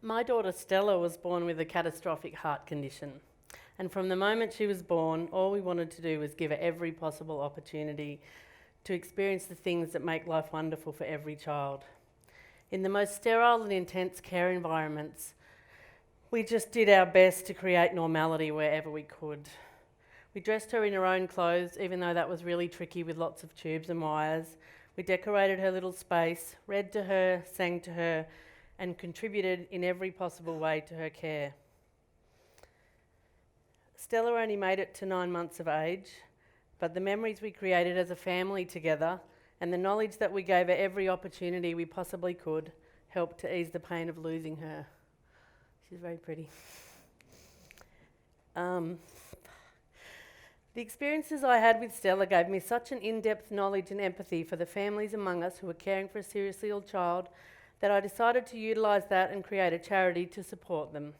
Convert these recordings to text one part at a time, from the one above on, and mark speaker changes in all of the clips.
Speaker 1: My daughter Stella was born with a catastrophic heart condition. And from the moment she was born, all we wanted to do was give her every possible opportunity to experience the things that make life wonderful for every child. In the most sterile and intense care environments, we just did our best to create normality wherever we could. We dressed her in her own clothes, even though that was really tricky with lots of tubes and wires. We decorated her little space, read to her, sang to her, and contributed in every possible way to her care. Stella only made it to 9 months of age, but the memories we created as a family together and the knowledge that we gave her every opportunity we possibly could helped to ease the pain of losing her. She's very pretty. The experiences I had with Stella gave me such an in-depth knowledge and empathy for the families among us who were caring for a seriously ill child that I decided to utilise that and create a charity to support them.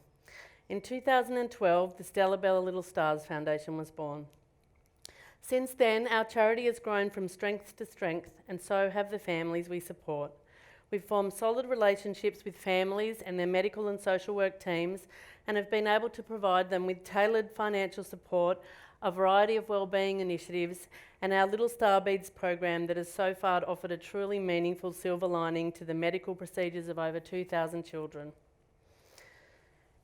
Speaker 1: In 2012, the Stella Bella Little Stars Foundation was born. Since then, our charity has grown from strength to strength, and so have the families we support. We've formed solid relationships with families and their medical and social work teams and have been able to provide them with tailored financial support, a variety of wellbeing initiatives, and our Little Star Beads program that has so far offered a truly meaningful silver lining to the medical procedures of over 2,000 children.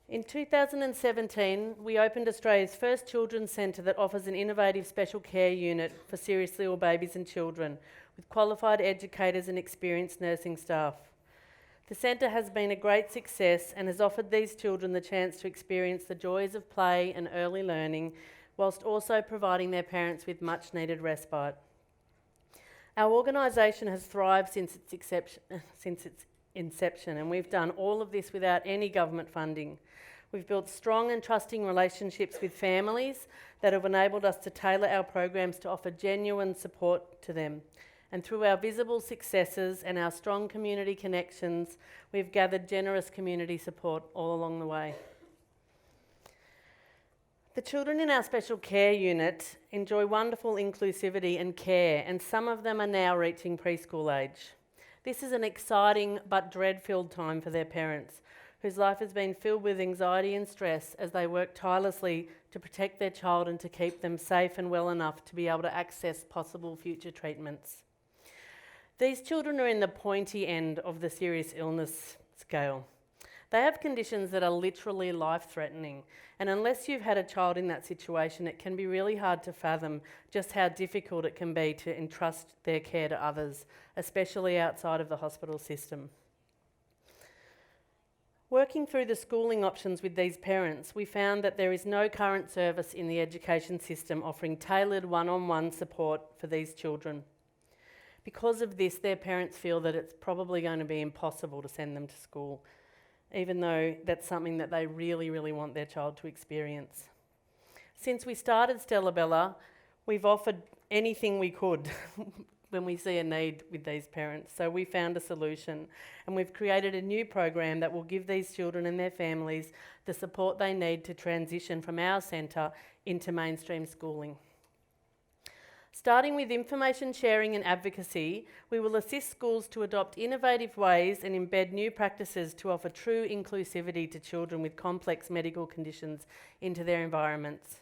Speaker 1: In 2017, we opened Australia's first children's centre that offers an innovative special care unit for seriously ill babies and children, with qualified educators and experienced nursing staff. The centre has been a great success and has offered these children the chance to experience the joys of play and early learning, whilst also providing their parents with much needed respite. Our organisation has thrived since its inception, and we've done all of this without any government funding. We've built strong and trusting relationships with families that have enabled us to tailor our programs to offer genuine support to them. And through our visible successes and our strong community connections, we've gathered generous community support all along the way. The children in our special care unit enjoy wonderful inclusivity and care, and some of them are now reaching preschool age. This is an exciting but dread-filled time for their parents, whose life has been filled with anxiety and stress as they work tirelessly to protect their child and to keep them safe and well enough to be able to access possible future treatments. These children are in the pointy end of the serious illness scale. They have conditions that are literally life-threatening, and unless you've had a child in that situation, it can be really hard to fathom just how difficult it can be to entrust their care to others, especially outside of the hospital system. Working through the schooling options with these parents, we found that there is no current service in the education system offering tailored one-on-one support for these children. Because of this, their parents feel that it's probably going to be impossible to send them to school, even though that's something that they really, really want their child to experience. Since we started Stella Bella, we've offered anything we could when we see a need with these parents. So we found a solution, and we've created a new program that will give these children and their families the support they need to transition from our centre into mainstream schooling. Starting with information sharing and advocacy, we will assist schools to adopt innovative ways and embed new practices to offer true inclusivity to children with complex medical conditions into their environments.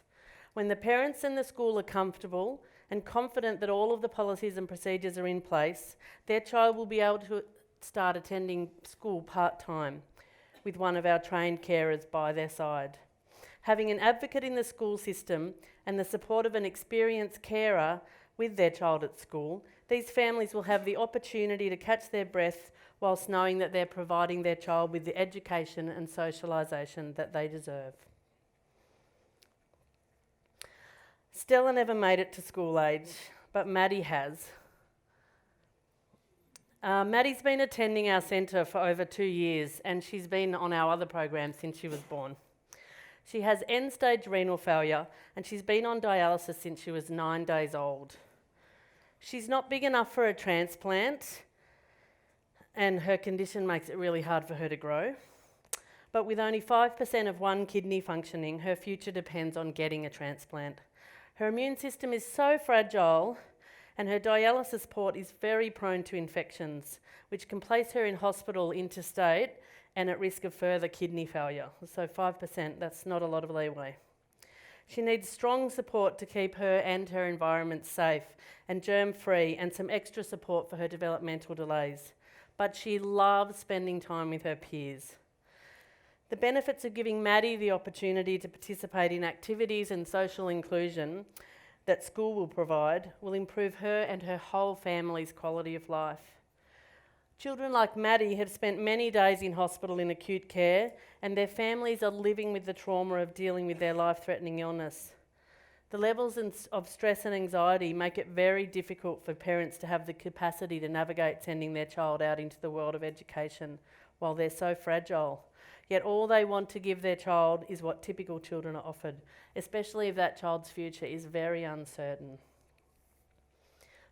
Speaker 1: When the parents and the school are comfortable and confident that all of the policies and procedures are in place, their child will be able to start attending school part-time with one of our trained carers by their side. Having an advocate in the school system and the support of an experienced carer with their child at school, these families will have the opportunity to catch their breath whilst knowing that they're providing their child with the education and socialisation that they deserve. Stella never made it to school age, but Maddie has. Maddie's been attending our centre for over 2 years, and she's been on our other program since she was born. She has end-stage renal failure, and she's been on dialysis since she was 9 days old. She's not big enough for a transplant, and her condition makes it really hard for her to grow. But with only 5% of one kidney functioning, her future depends on getting a transplant. Her immune system is so fragile, and her dialysis port is very prone to infections, which can place her in hospital interstate and at risk of further kidney failure. So 5%, that's not a lot of leeway. She needs strong support to keep her and her environment safe and germ-free, and some extra support for her developmental delays. But she loves spending time with her peers. The benefits of giving Maddie the opportunity to participate in activities and social inclusion that school will provide will improve her and her whole family's quality of life. Children like Maddie have spent many days in hospital in acute care, and their families are living with the trauma of dealing with their life-threatening illness. The levels of stress and anxiety make it very difficult for parents to have the capacity to navigate sending their child out into the world of education while they're so fragile. Yet all they want to give their child is what typical children are offered, especially if that child's future is very uncertain.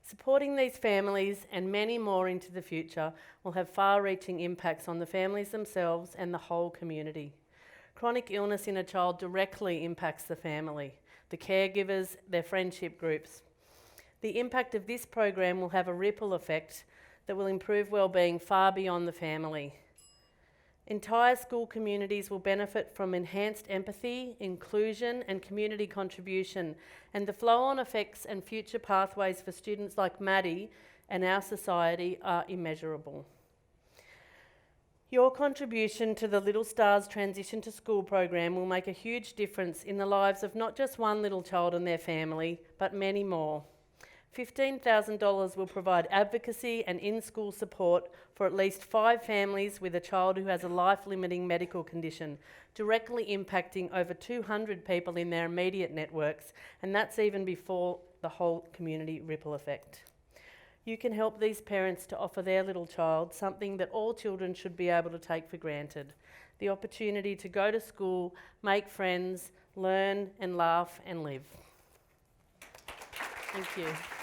Speaker 1: Supporting these families and many more into the future will have far-reaching impacts on the families themselves and the whole community. Chronic illness in a child directly impacts the family, the caregivers, their friendship groups. The impact of this program will have a ripple effect that will improve wellbeing far beyond the family. Entire school communities will benefit from enhanced empathy, inclusion and community contribution, and the flow-on effects and future pathways for students like Maddie and our society are immeasurable. Your contribution to the Little Stars Transition to School program will make a huge difference in the lives of not just one little child and their family, but many more. $15,000 will provide advocacy and in-school support for at least 5 families with a child who has a life-limiting medical condition, directly impacting over 200 people in their immediate networks, and that's even before the whole community ripple effect. You can help these parents to offer their little child something that all children should be able to take for granted: the opportunity to go to school, make friends, learn and laugh and live. Thank you.